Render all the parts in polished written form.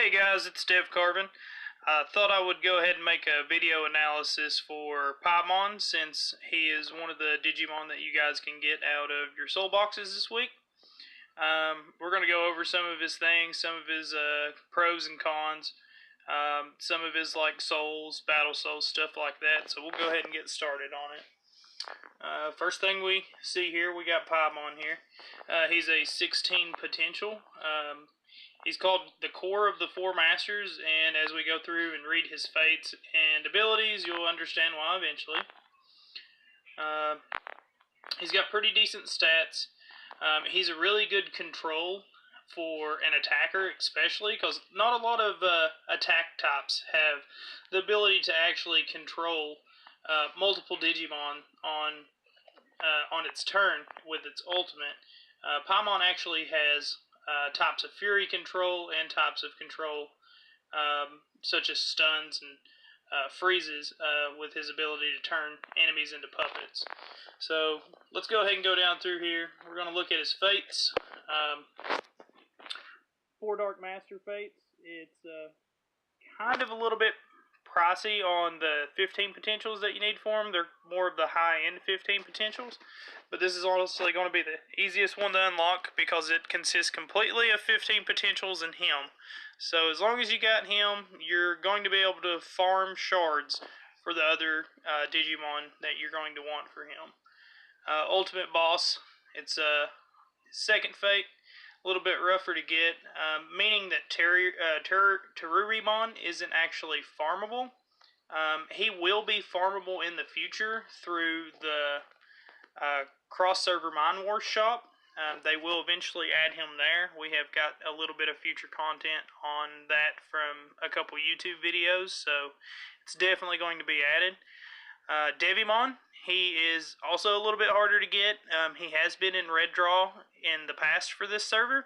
Hey guys, it's Dev Carvin. I thought I would go ahead and make a video analysis for Piedmon, since he is one of the Digimon that you guys can get out of your soul boxes this week. We're going to go over some of his things, some of his pros and cons, some of his like souls, battle souls, stuff like that. So we'll go ahead and get started on it. First thing we see here, we got Piedmon here. He's a 16 potential. He's called the core of the four masters, and as we go through and read his fates and abilities, you'll understand why eventually. He's got pretty decent stats. He's a really good control for an attacker, especially because not a lot of attack types have the ability to actually control multiple Digimon on its turn with its ultimate. Piedmon actually has types of fury control and types of control, such as stuns and freezes, with his ability to turn enemies into puppets. So let's go ahead and go down through here. We're going to look at his fates. Four Dark Master fates. It's kind of a little bit pricey on the 15 potentials that you need for them. They're more of the high-end 15 potentials, but this is honestly going to be the easiest one to unlock because it consists completely of 15 potentials and him. So as long as you got him, you're going to be able to farm shards for the other Digimon that you're going to want for him. Ultimate Boss, it's a second fate, a little bit rougher to get, meaning that Terrorimon isn't actually farmable. He will be farmable in the future through the cross-server Mind Wars shop. They will eventually add him there. We have got a little bit of future content on that from a couple YouTube videos, so it's definitely going to be added. Digimon, he is also a little bit harder to get. He has been in red draw in the past for this server.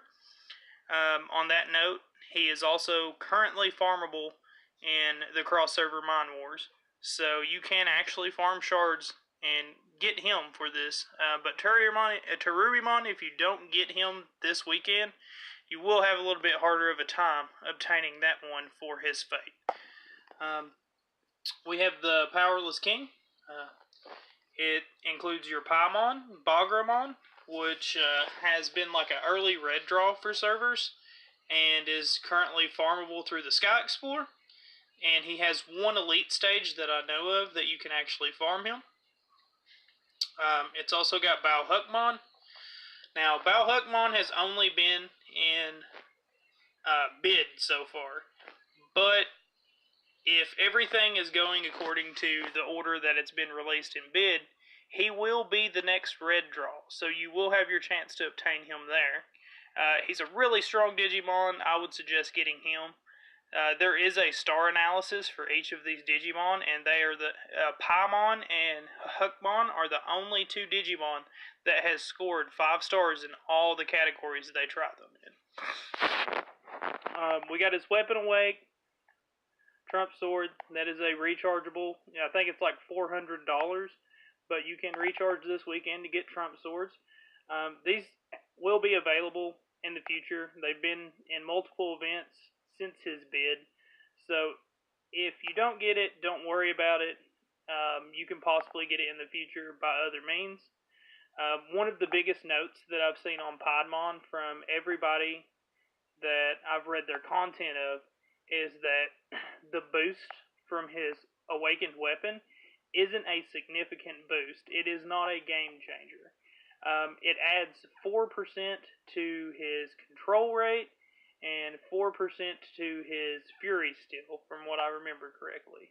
On that note, he is also currently farmable in the cross-server Mind Wars, so you can actually farm shards and get him for this. But Terrorimon, if you don't get him this weekend, you will have a little bit harder of a time obtaining that one for his fate. We have the Powerless King. It includes your Piedmon, Bagramon, which has been like an early red draw for servers and is currently farmable through the Sky Explorer. And he has one elite stage that I know of that you can actually farm him. It's also got Balhuckmon. Now, Balhuckmon has only been in bid so far, but if everything is going according to the order that it's been released in bid, he will be the next red draw, so you will have your chance to obtain him there. He's a really strong Digimon. I would suggest getting him. There is a star analysis for each of these Digimon, and they are the Piedmon and Huckmon are the only two Digimon that has scored 5 stars in all the categories they tried them in. We got his Weapon Awake, Trump Sword. That is a rechargeable. I think it's like $400, but you can recharge this weekend to get Trump Swords. These will be available in the future. They've been in multiple events since his bid, so if you don't get it, don't worry about it. You can possibly get it in the future by other means. One of the biggest notes that I've seen on Piedmon from everybody that I've read their content of is that the boost from his awakened weapon isn't a significant boost. It is not a game changer. It adds 4% to his control rate and 4% to his fury still, from what I remember correctly.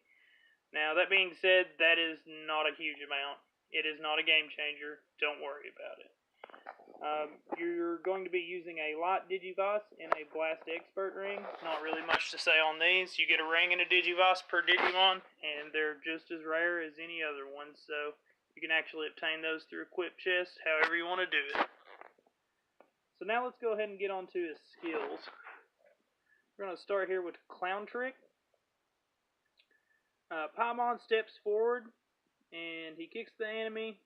Now, that being said, that is not a huge amount. It is not a game changer. Don't worry about it. You're going to be using a light Digivice and a Blast Expert ring. Not really much to say on these. You get a ring and a Digivice per Digimon, and they're just as rare as any other ones, so you can actually obtain those through Equip Chest, however you want to do it. So now let's go ahead and get on to his skills. We're going to start here with Clown Trick. Piedmon steps forward, and he kicks the enemy,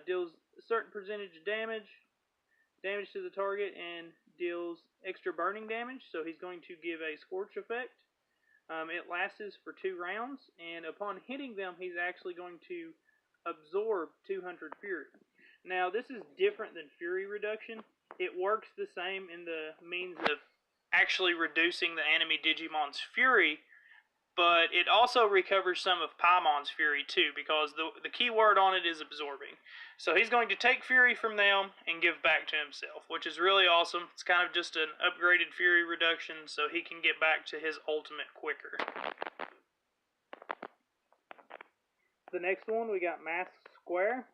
deals a certain percentage of damage to the target, and deals extra burning damage, so he's going to give a scorch effect. It lasts for 2 rounds, and upon hitting them, he's actually going to absorb 200 Fury. Now, this is different than Fury reduction. It works the same in the means of actually reducing the enemy Digimon's Fury, but it also recovers some of Piedmon's Fury too, because the key word on it is absorbing. So he's going to take Fury from them and give back to himself, which is really awesome. It's kind of just an upgraded Fury reduction, so he can get back to his ultimate quicker. The next one, we got Masked Square.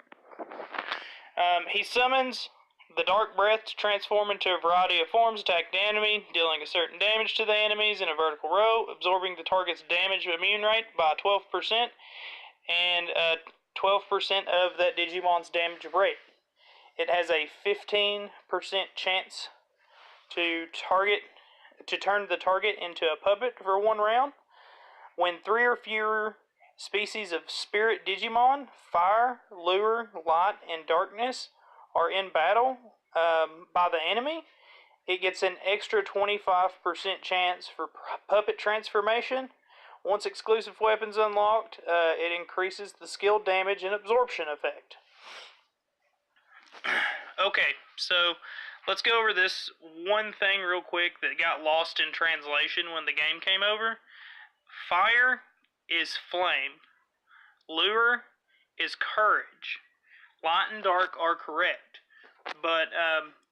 He summons the Dark Breath to transform into a variety of forms, attack the enemy, dealing a certain damage to the enemies in a vertical row, absorbing the target's damage immune rate by 12%, and 12% of that Digimon's damage rate. It has a 15% chance to turn the target into a puppet for 1 round. When 3 or fewer species of Spirit Digimon, Fire, Lure, Light, and Darkness are in battle by the enemy, it gets an extra 25% chance for puppet transformation. Once exclusive weapons unlocked, it increases the skill damage and absorption effect. Okay, so let's go over this one thing real quick that got lost in translation when the game came over. Fire is flame. Lure is courage. Light and dark are correct, but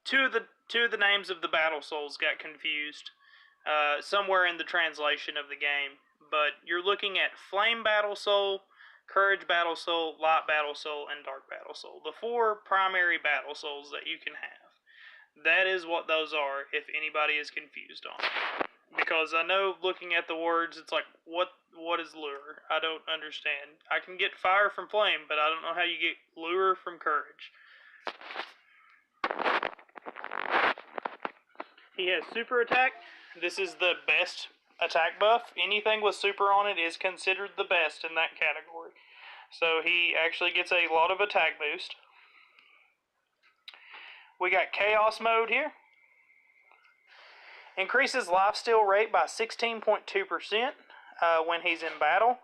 two of the names of the battle souls got confused somewhere in the translation of the game. But you're looking at flame battle soul, courage battle soul, light battle soul, and dark battle soul. The 4 primary battle souls that you can have. That is what those are, if anybody is confused on it. Because I know looking at the words, it's like, what is lure? I don't understand. I can get fire from flame, but I don't know how you get lure from courage. He has super attack. This is the best attack buff. Anything with super on it is considered the best in that category. So he actually gets a lot of attack boost. We got Chaos Mode here. Increases lifesteal rate by 16.2% when he's in battle.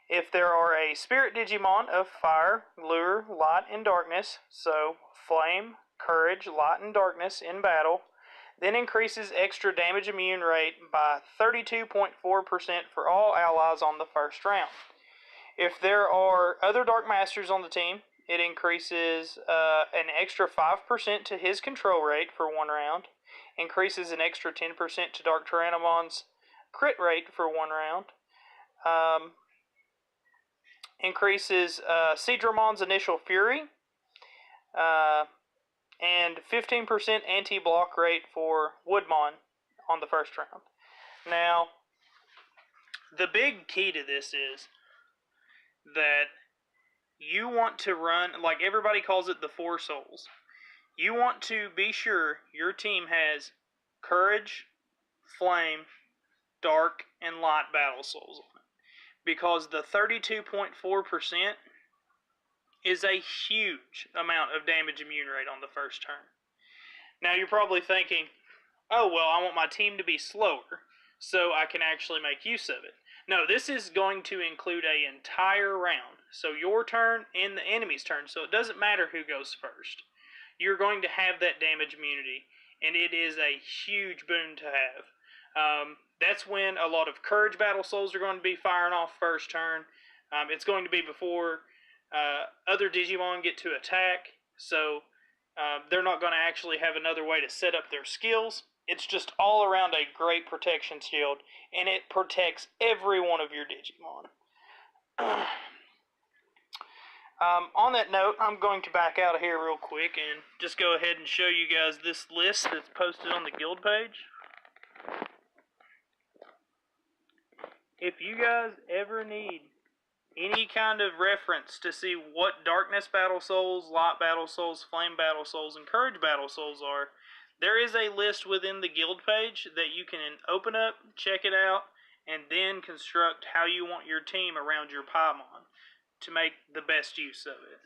If there are a Spirit Digimon of Fire, Lure, Light, and Darkness, so Flame, Courage, Light, and Darkness in battle, then increases extra damage immune rate by 32.4% for all allies on the first round. If there are other Dark Masters on the team, it increases an extra 5% to his control rate for 1 round, increases an extra 10% to Dark Tyrannomon's crit rate for 1 round, increases Seedramon's initial fury, and 15% anti-block rate for Woodmon on the first round. Now, the big key to this is that you want to run, like everybody calls it, the 4 souls. You want to be sure your team has Courage, Flame, Dark, and Light battle souls on it. Because the 32.4% is a huge amount of damage immune rate on the first turn. Now you're probably thinking, oh well, I want my team to be slower so I can actually make use of it. No, this is going to include an entire round. So your turn and the enemy's turn, so it doesn't matter who goes first. You're going to have that damage immunity, and it is a huge boon to have. That's when a lot of Courage battle souls are going to be firing off first turn. It's going to be before other Digimon get to attack, so they're not going to actually have another way to set up their skills. It's just all around a great protection shield, and it protects every one of your Digimon. On that note, I'm going to back out of here real quick and just go ahead and show you guys this list that's posted on the guild page. If you guys ever need any kind of reference to see what Darkness Battle Souls, Light Battle Souls, Flame Battle Souls, and Courage Battle Souls are, there is a list within the guild page that you can open up, check it out, and then construct how you want your team around your Piedmon to make the best use of it.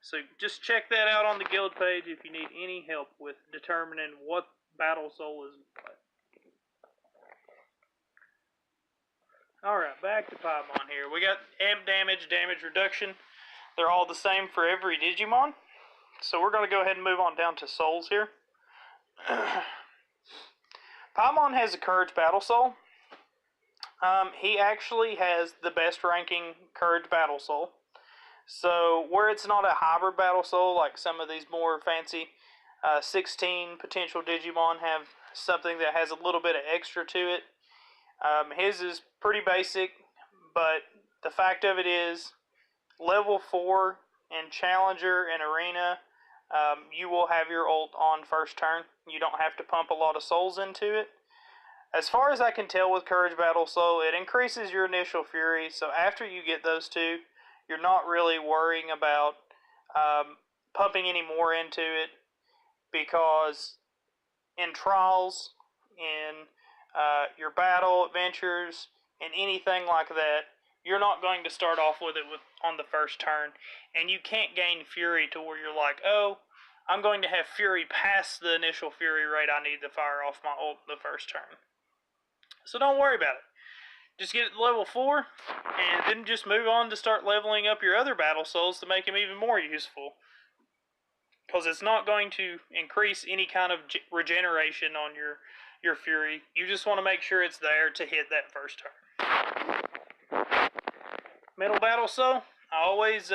So just check that out on the guild page if you need any help with determining what battle soul is what. Alright, back to Piedmon here. We got amp damage, damage reduction. They're all the same for every Digimon. So we're going to go ahead and move on down to souls here. Piedmon has a Courage Battle Soul. He actually has the best ranking Courage Battle Soul. So where it's not a hybrid Battle Soul like some of these more fancy 16 potential Digimon have something that has a little bit of extra to it. His is pretty basic, but the fact of it is, level 4 in Challenger and Arena, you will have your ult on first turn. You don't have to pump a lot of souls into it. As far as I can tell with Courage Battle Soul, it increases your initial fury, so after you get those two, you're not really worrying about pumping any more into it, because in trials, in your battle adventures, and anything like that, you're not going to start off with it on the first turn, and you can't gain fury to where you're like, oh, I'm going to have fury past the initial fury rate I need to fire off my ult the first turn. So don't worry about it. Just get it to level 4, and then just move on to start leveling up your other battle souls to make them even more useful. Because it's not going to increase any kind of regeneration on your fury. You just want to make sure it's there to hit that first turn. Metal Battle Soul, I always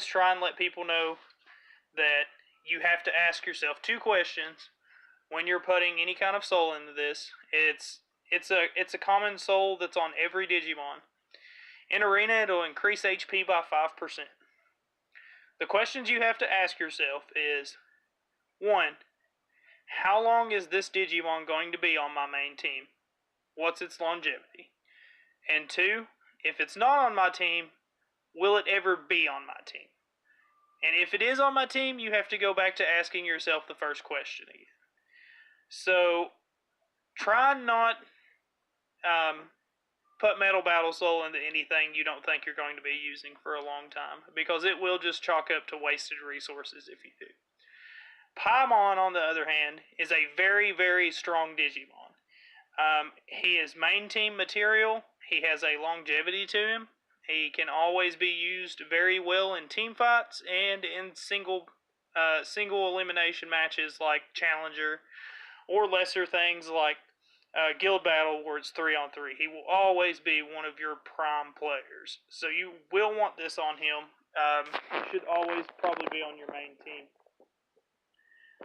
try and let people know that you have to ask yourself 2 questions when you're putting any kind of soul into this. It's a common soul that's on every Digimon. In Arena, it'll increase HP by 5%. The questions you have to ask yourself is, 1, how long is this Digimon going to be on my main team? What's its longevity? And 2, if it's not on my team, will it ever be on my team? And if it is on my team, you have to go back to asking yourself the first question again. So, try not put Metal Battle Soul into anything you don't think you're going to be using for a long time, because it will just chalk up to wasted resources if you do. Piedmon, on the other hand, is a very, very strong Digimon. He is main team material. He has a longevity to him. He can always be used very well in team fights and in single elimination matches like Challenger, or lesser things like Guild Battle where it's 3-on-3. He will always be one of your prime players. So you will want this on him. He should always probably be on your main team.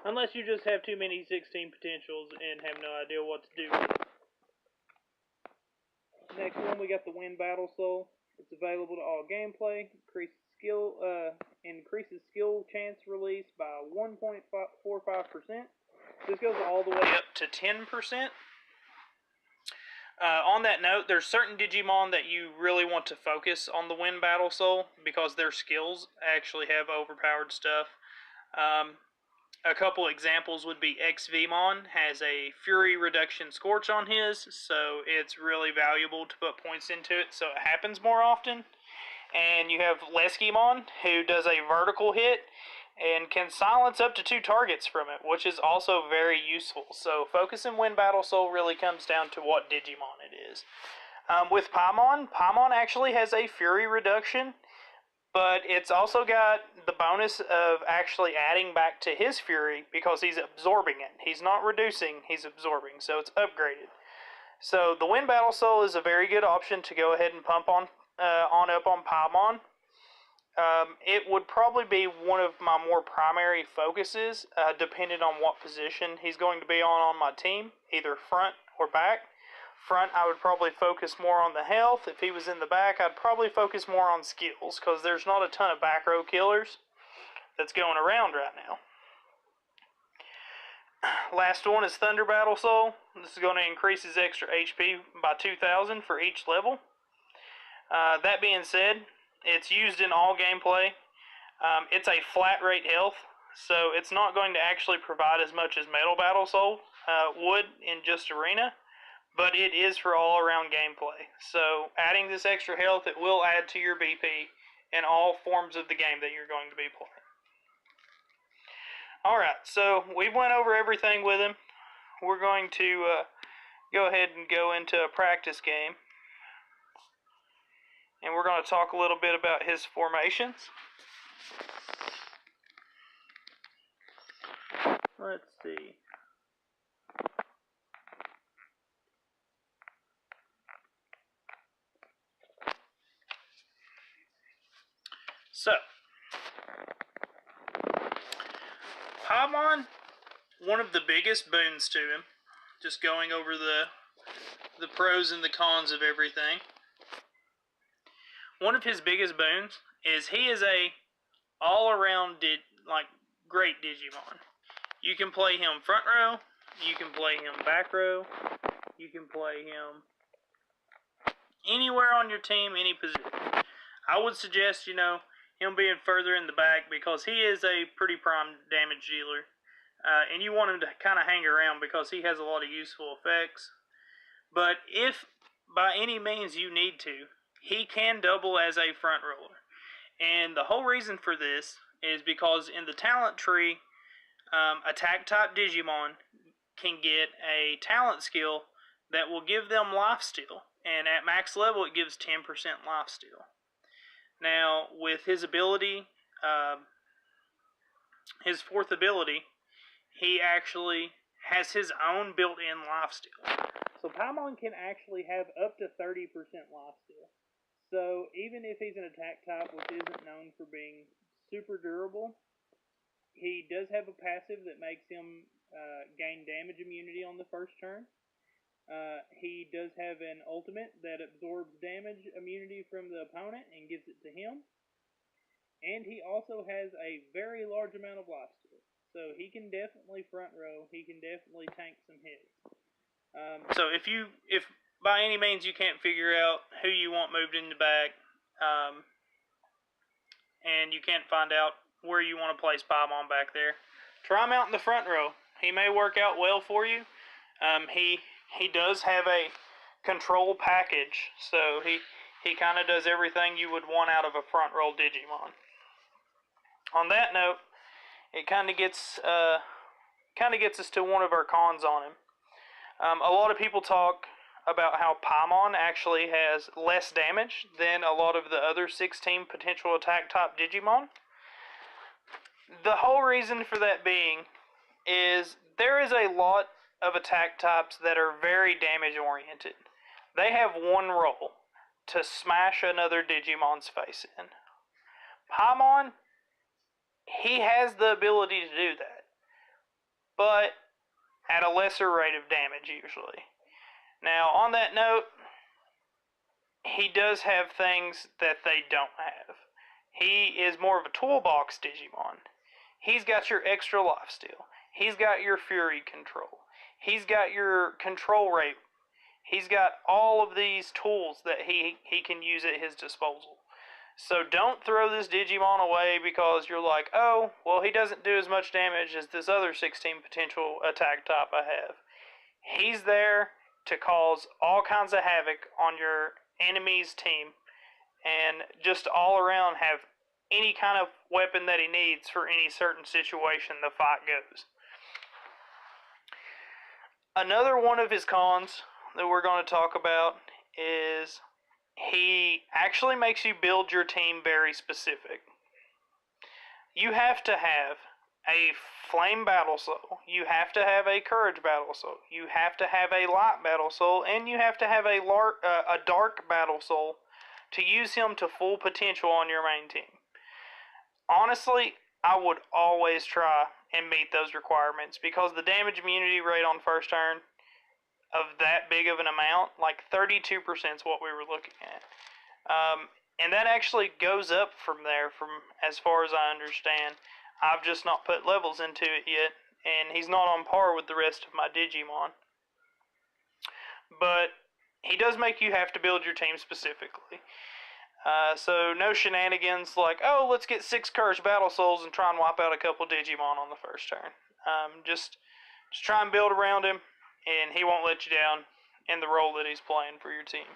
Unless you just have too many 16 potentials and have no idea what to do with it. Next one, we got the Wind Battle Soul. It's available to all gameplay. Increases skill chance release by 1.45%. This goes all the way up to 10%. On that note, there's certain Digimon that you really want to focus on the Wind Battle Soul, because their skills actually have overpowered stuff. A couple examples would be XVmon has a Fury Reduction Scorch on his, so it's really valuable to put points into it so it happens more often. And you have Leskimon, who does a vertical hit and can silence up to 2 targets from it, which is also very useful. So focusing Wind Battle Soul really comes down to what Digimon it is. With Piedmon actually has a Fury Reduction, but it's also got the bonus of actually adding back to his Fury because he's absorbing it. He's not reducing, he's absorbing, so it's upgraded. So the Wind Battle Soul is a very good option to go ahead and pump on up on Piedmon. It would probably be one of my more primary focuses, depending on what position he's going to be on my team, either front or back. Front, I would probably focus more on the health. If he was in the back, I'd probably focus more on skills, because there's not a ton of back row killers that's going around right now. Last one is Thunder Battle Soul. This is going to increase his extra HP by 2,000 for each level. That being said, it's used in all gameplay. It's a flat rate health, so it's not going to actually provide as much as Metal Battle Soul would in just Arena, but it is for all around gameplay. So adding this extra health, it will add to your BP in all forms of the game that you're going to be playing. Alright, so we went over everything with him. We're going to go ahead and go into a practice game. And we're going to talk a little bit about his formations. Let's see. So, Piedmon, one of the biggest boons to him, just going over the pros and the cons of everything. One of his biggest boons is he is a all-around great Digimon. You can play him front row, you can play him back row, you can play him anywhere on your team, any position. I would suggest, him being further in the back because he is a pretty prime damage dealer. And you want him to kind of hang around because he has a lot of useful effects. But if by any means you need to, he can double as a front rower. And the whole reason for this is because in the talent tree, attack type Digimon can get a talent skill that will give them lifesteal. And at max level, it gives 10% lifesteal. Now, with his ability, his fourth ability, he actually has his own built-in lifesteal. So Piedmon can actually have up to 30% lifesteal. So even if he's an attack type, which isn't known for being super durable, he does have a passive that makes him gain damage immunity on the first turn. He does have an ultimate that absorbs damage immunity from the opponent and gives it to him. And he also has a very large amount of lifesteal. So he can definitely front row. He can definitely tank some hits. So if by any means you can't figure out who you want moved in the back, and you can't find out where you want to place Piedmon back there, try him out in the front row. He may work out well for you. He does have a control package, so he kind of does everything you would want out of a front row Digimon. On that note, it kind of gets us to one of our cons on him. A lot of people talk about how Piedmon actually has less damage than a lot of the other 16 potential attack type Digimon. The whole reason for that being is there is a lot of attack types that are very damage oriented. They have one role: to smash another Digimon's face in. Piedmon, he has the ability to do that, but at a lesser rate of damage usually. Now, on that note, he does have things that they don't have. He is more of a toolbox Digimon. He's got your extra lifesteal. He's got your fury control. He's got your control rate. He's got all of these tools that he can use at his disposal. So don't throw this Digimon away because you're like, oh, well, he doesn't do as much damage as this other 16 potential attack type I have. He's there to cause all kinds of havoc on your enemy's team and just all around have any kind of weapon that he needs for any certain situation the fight goes. Another one of his cons that we're going to talk about is he actually makes you build your team very specific. You have to have a flame battle soul, you have to have a courage battle soul, you have to have a light battle soul, and you have to have a dark battle soul to use him to full potential on your main team. Honestly, I would always try and meet those requirements because the damage immunity rate on first turn of that big of an amount, like 32% is what we were looking at. And that actually goes up from there, from as far as I understand. I've just not put levels into it yet, and he's not on par with the rest of my Digimon. But he does make you have to build your team specifically. So no shenanigans like, oh, let's get 6 Courage Battle Souls and try and wipe out a couple Digimon on the first turn. Just try and build around him, and he won't let you down in the role that he's playing for your team.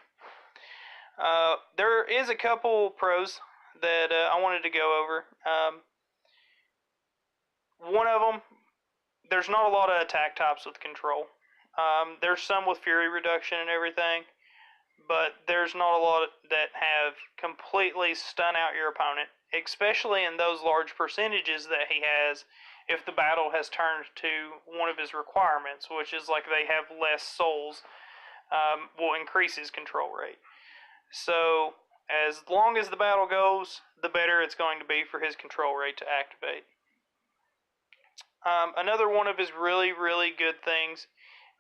There is a couple pros that I wanted to go over. One of them, there's not a lot of attack types with control. There's some with fury reduction and everything, but there's not a lot that have completely stun out your opponent, especially in those large percentages that he has if the battle has turned to one of his requirements, which is like they have less souls, will increase his control rate. So as long as the battle goes, the better it's going to be for his control rate to activate. Another one of his really, really good things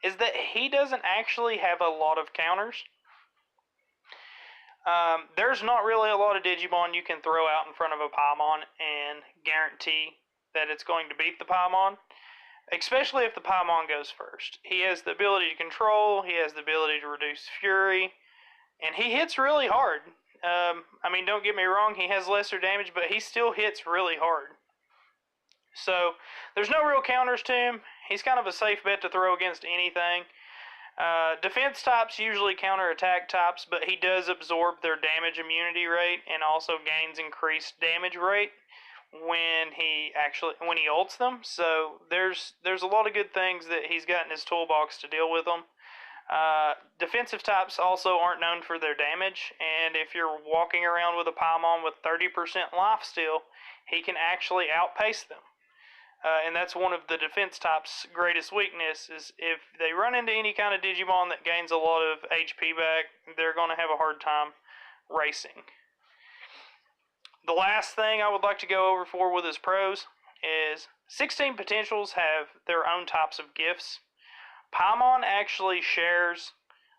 is that he doesn't actually have a lot of counters. There's not really a lot of Digimon you can throw out in front of a Piedmon and guarantee that it's going to beat the Piedmon, especially if the Piedmon goes first. He has the ability to control, he has the ability to reduce fury, and he hits really hard. I mean, don't get me wrong, he has lesser damage, but he still hits really hard. So, there's no real counters to him. He's kind of a safe bet to throw against anything. Defense types usually counter attack types, but he does absorb their damage immunity rate and also gains increased damage rate when he ults them. So there's a lot of good things that he's got in his toolbox to deal with them. Defensive types also aren't known for their damage, and if you're walking around with a Piedmon with 30% life steal, he can actually outpace them. And that's one of the defense type's greatest weakness, is if they run into any kind of Digimon that gains a lot of HP back, they're going to have a hard time racing. The last thing I would like to go over for with his pros is 16 potentials have their own types of gifts. Piedmon actually shares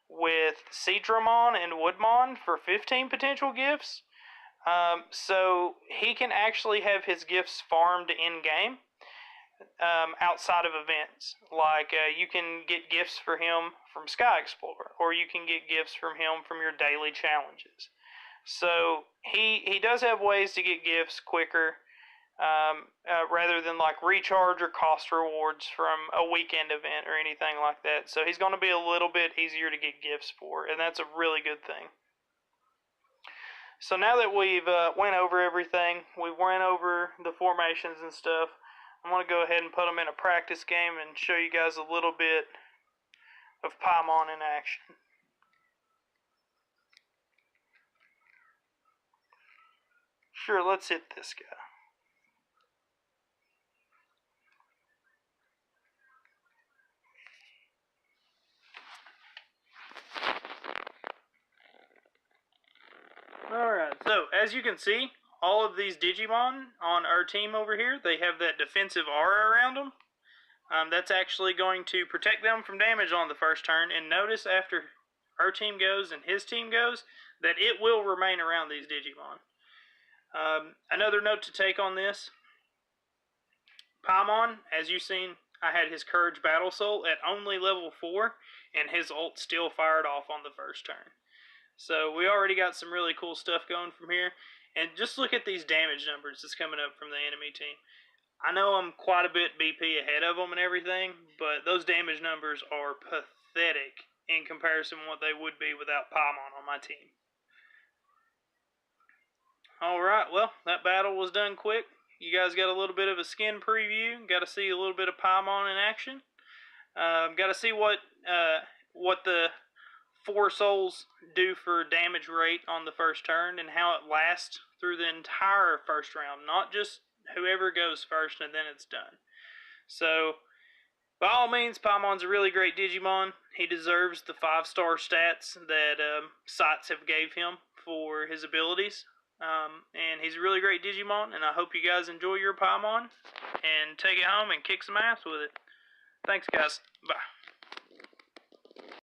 with Seadramon and Woodmon for 15 potential gifts. So he can actually have his gifts farmed in-game. Outside of events, like you can get gifts for him from Sky Explorer, or you can get gifts from him from your daily challenges. So he does have ways to get gifts quicker, rather than like recharge or cost rewards from a weekend event or anything like that. So he's going to be a little bit easier to get gifts for, and that's a really good thing. So now that we've went over everything, we went over the formations and stuff, I'm going to go ahead and put them in a practice game and show you guys a little bit of Piedmon in action. Sure, let's hit this guy. Alright, so as you can see, all of these Digimon on our team over here, they have that defensive aura around them. That's actually going to protect them from damage on the first turn, and notice after our team goes and his team goes, that it will remain around these Digimon. Another note to take on this, Piedmon, as you've seen, I had his Courage Battle Soul at only level 4, and his ult still fired off on the first turn. So we already got some really cool stuff going from here. And just look at these damage numbers that's coming up from the enemy team. I know I'm quite a bit BP ahead of them and everything, but those damage numbers are pathetic in comparison to what they would be without Piedmon on my team. Alright, well, that battle was done quick. You guys got a little bit of a skin preview. Got to see a little bit of Piedmon in action. Got to see what the 4 souls do for damage rate on the first turn and how it lasts through the entire first round, not just whoever goes first and then it's done. So, by all means, Piedmon's a really great Digimon. He deserves the 5-star stats that sites have gave him for his abilities. And he's a really great Digimon, and I hope you guys enjoy your Piedmon and take it home and kick some ass with it. Thanks, guys. Bye.